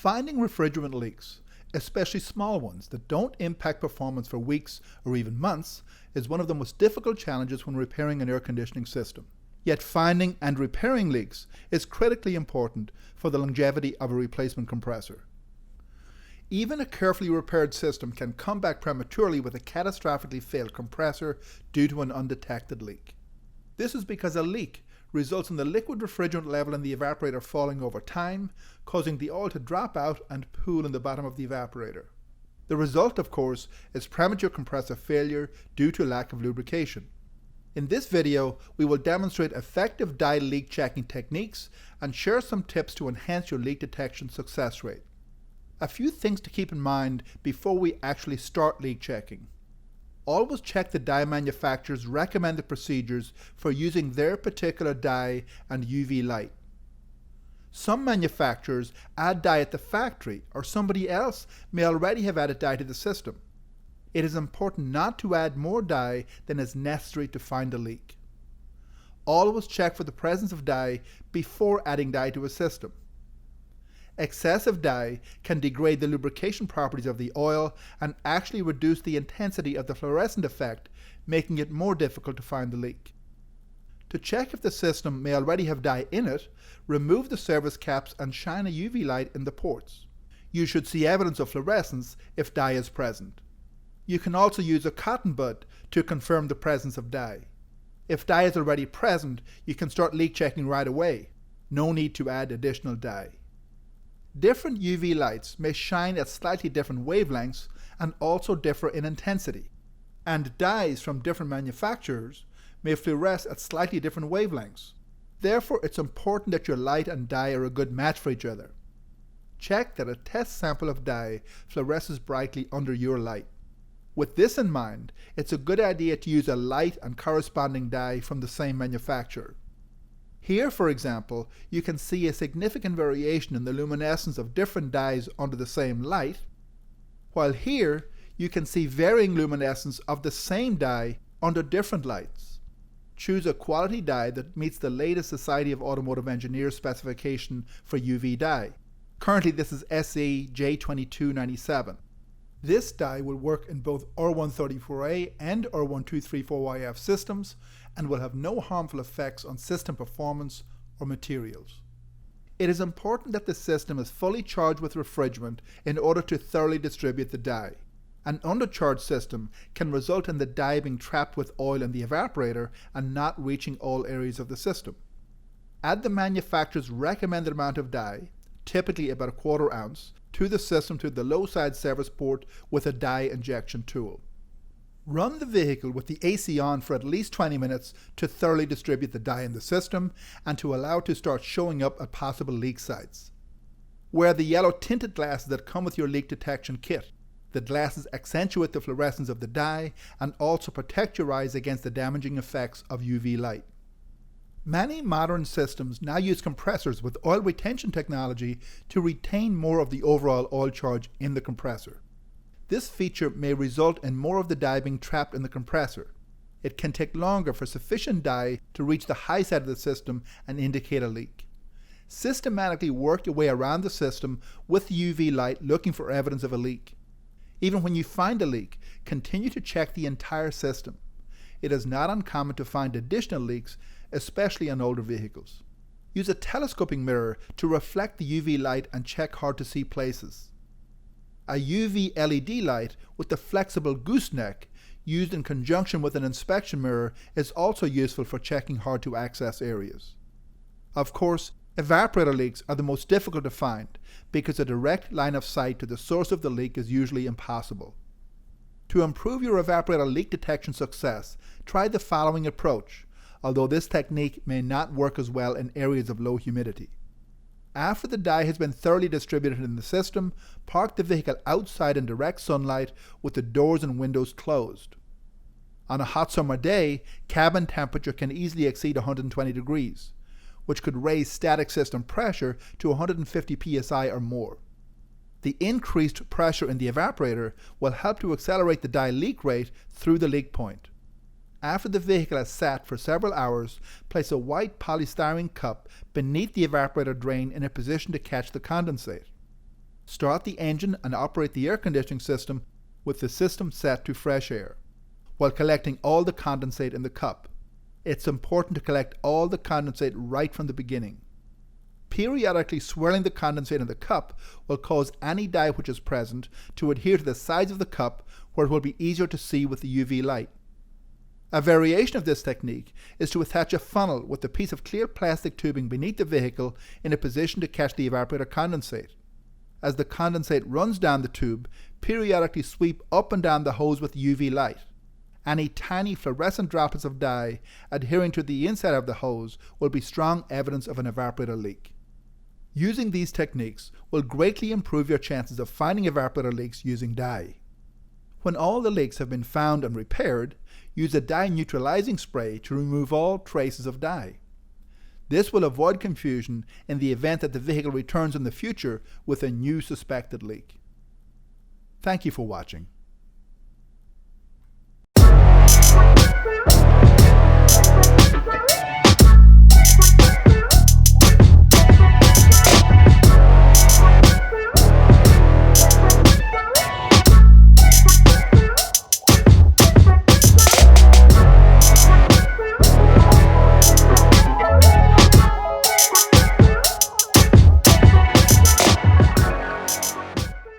Finding refrigerant leaks, especially small ones that don't impact performance for weeks or even months, is one of the most difficult challenges when repairing an air conditioning system. Yet finding and repairing leaks is critically important for the longevity of a replacement compressor. Even a carefully repaired system can come back prematurely with a catastrophically failed compressor due to an undetected leak. This is because a leak results in the liquid refrigerant level in the evaporator falling over time, causing the oil to drop out and pool in the bottom of the evaporator. The result, of course, is premature compressor failure due to lack of lubrication. In this video, we will demonstrate effective dye leak checking techniques and share some tips to enhance your leak detection success rate. A few things to keep in mind before we actually start leak checking. Always check the dye manufacturer's recommended procedures for using their particular dye and UV light. Some manufacturers add dye at the factory, or somebody else may already have added dye to the system. It is important not to add more dye than is necessary to find a leak. Always check for the presence of dye before adding dye to a system. Excessive dye can degrade the lubrication properties of the oil and actually reduce the intensity of the fluorescent effect, making it more difficult to find the leak. To check if the system may already have dye in it, remove the service caps and shine a UV light in the ports. You should see evidence of fluorescence if dye is present. You can also use a cotton bud to confirm the presence of dye. If dye is already present, you can start leak checking right away. No need to add additional dye. Different UV lights may shine at slightly different wavelengths and also differ in intensity, and dyes from different manufacturers may fluoresce at slightly different wavelengths. Therefore, it's important that your light and dye are a good match for each other. Check that a test sample of dye fluoresces brightly under your light. With this in mind, it's a good idea to use a light and corresponding dye from the same manufacturer. Here, for example, you can see a significant variation in the luminescence of different dyes under the same light, while here you can see varying luminescence of the same dye under different lights. Choose a quality dye that meets the latest Society of Automotive Engineers specification for UV dye. Currently this is SE J2297. This dye will work in both R134A and R1234YF systems and will have no harmful effects on system performance or materials. It is important that the system is fully charged with refrigerant in order to thoroughly distribute the dye. An undercharged system can result in the dye being trapped with oil in the evaporator and not reaching all areas of the system. Add the manufacturer's recommended amount of dye, typically about a quarter ounce, to the system through the low side service port with a dye injection tool. Run the vehicle with the AC on for at least 20 minutes to thoroughly distribute the dye in the system and to allow it to start showing up at possible leak sites. Wear the yellow tinted glasses that come with your leak detection kit. The glasses accentuate the fluorescence of the dye and also protect your eyes against the damaging effects of UV light. Many modern systems now use compressors with oil retention technology to retain more of the overall oil charge in the compressor. This feature may result in more of the dye being trapped in the compressor. It can take longer for sufficient dye to reach the high side of the system and indicate a leak. Systematically work your way around the system with UV light looking for evidence of a leak. Even when you find a leak, continue to check the entire system. It is not uncommon to find additional leaks, especially on older vehicles. Use a telescoping mirror to reflect the UV light and check hard to see places. A UV LED light with the flexible gooseneck used in conjunction with an inspection mirror is also useful for checking hard to access areas. Of course, evaporator leaks are the most difficult to find because a direct line of sight to the source of the leak is usually impossible. To improve your evaporator leak detection success, try the following approach, although this technique may not work as well in areas of low humidity. After the dye has been thoroughly distributed in the system, park the vehicle outside in direct sunlight with the doors and windows closed. On a hot summer day, cabin temperature can easily exceed 120 degrees, which could raise static system pressure to 150 psi or more. The increased pressure in the evaporator will help to accelerate the dye leak rate through the leak point. After the vehicle has sat for several hours, place a white polystyrene cup beneath the evaporator drain in a position to catch the condensate. Start the engine and operate the air conditioning system with the system set to fresh air, while collecting all the condensate in the cup. It's important to collect all the condensate right from the beginning. Periodically swirling the condensate in the cup will cause any dye which is present to adhere to the sides of the cup, where it will be easier to see with the UV light. A variation of this technique is to attach a funnel with a piece of clear plastic tubing beneath the vehicle in a position to catch the evaporator condensate. As the condensate runs down the tube, periodically sweep up and down the hose with UV light. Any tiny fluorescent droplets of dye adhering to the inside of the hose will be strong evidence of an evaporator leak. Using these techniques will greatly improve your chances of finding evaporator leaks using dye. When all the leaks have been found and repaired, use a dye neutralizing spray to remove all traces of dye. This will avoid confusion in the event that the vehicle returns in the future with a new suspected leak. Thank you for watching.